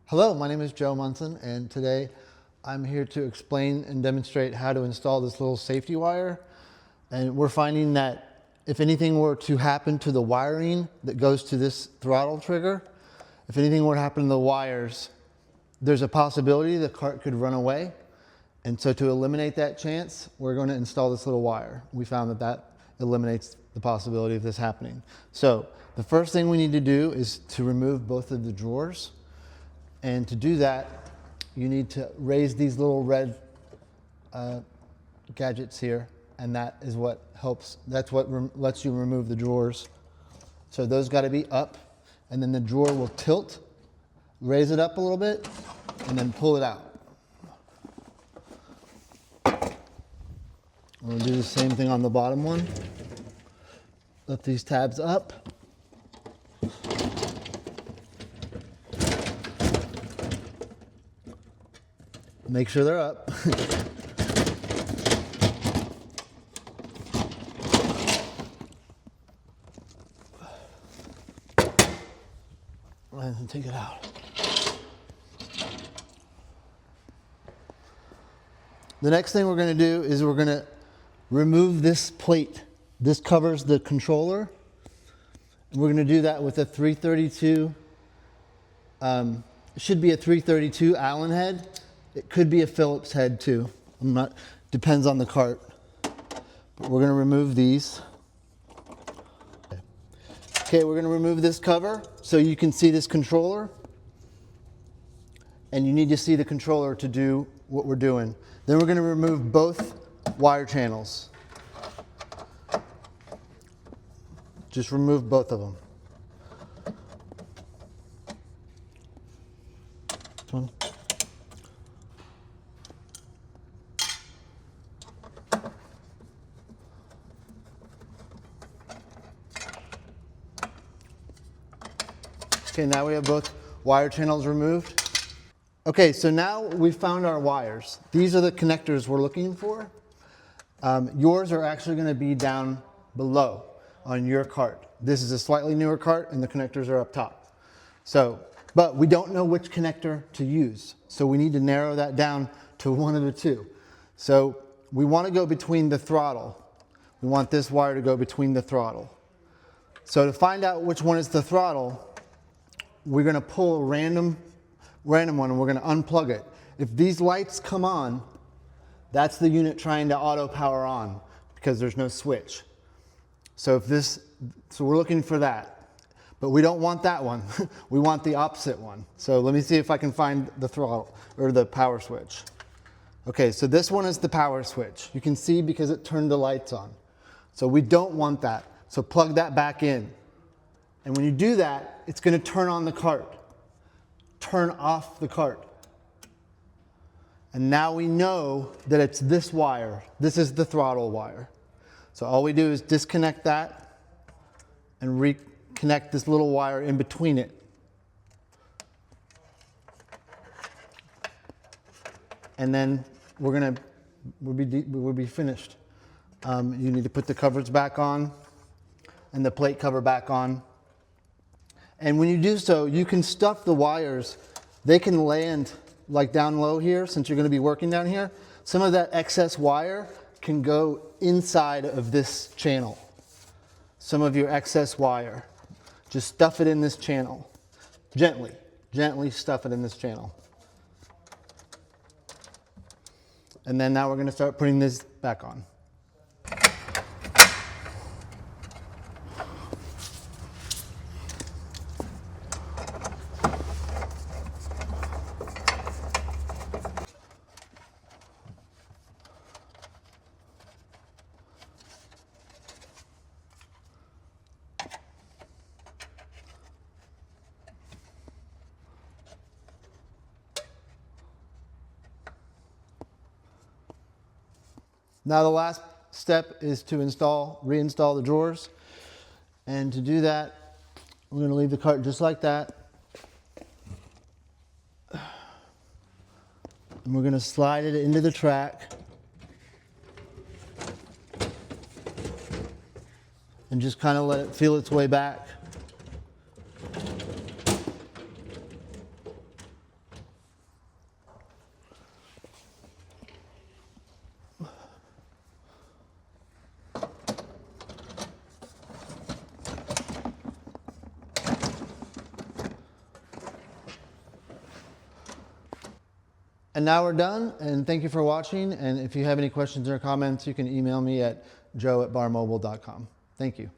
Hello, my name is Joe Munson, and today I'm here to explain and demonstrate how to install this little safety wire. And we're finding that if anything were to happen to the wiring that goes to this throttle trigger, if anything were to happen to the wires, there's a possibility the cart could run away. And so to eliminate that chance, we're going to install this little wire. We found that that eliminates the possibility of this happening. So the first thing we need to do is to remove both of the drawers. And to do that, you need to raise these little red gadgets here, and that is what helps. That's what lets you remove the drawers. So those got to be up, and then the drawer will tilt, raise it up a little bit, and then pull it out. We'll do the same thing on the bottom one. Lift these tabs up. Make sure they're up. And take it out. The next thing we're going to do is we're going to remove this plate. This covers the controller. And we're going to do that with a 332. It should be a 332 Allen head. It could be a Phillips head too. Depends on the cart. But we're going to remove these. Okay, we're going to remove this cover so you can see this controller. And you need to see the controller to do what we're doing. Then we're going to remove both wire channels. Just remove both of them. This one. Okay, now we have both wire channels removed. Okay, so now we've found our wires. These are the connectors we're looking for. Yours are actually going to be down below on your cart. This is a slightly newer cart and the connectors are up top. So, but we don't know which connector to use. So we need to narrow that down to one of the two. So we want to go between the throttle. We want this wire to go between the throttle. So to find out which one is the throttle, we're going to pull a random one and we're going to unplug it. If these lights come on, that's the unit trying to auto power on because there's no switch. So we're looking for that, but we don't want that one. We want the opposite one. So let me see if I can find the throttle or the power switch. Okay, so this one is the power switch. You can see because it turned the lights on. So we don't want that. So plug that back in. And when you do that, it's going to turn on the cart. Turn off the cart. And now we know that it's this wire. This is the throttle wire. So all we do is disconnect that and reconnect this little wire in between it. And then we'll be finished. You need to put the covers back on and the plate cover back on. And when you do so, you can stuff the wires. They can land like down low here, since you're going to be working down here. Some of that excess wire can go inside of this channel. Some of your excess wire. Just stuff it in this channel. Gently stuff it in this channel. And then now we're going to start putting this back on. Now the last step is to reinstall the drawers. And to do that, we're going to leave the cart just like that. And we're going to slide it into the track. And just kind of let it feel its way back. And now we're done, and thank you for watching. And if you have any questions or comments, you can email me at joe@barmobile.com. Thank you.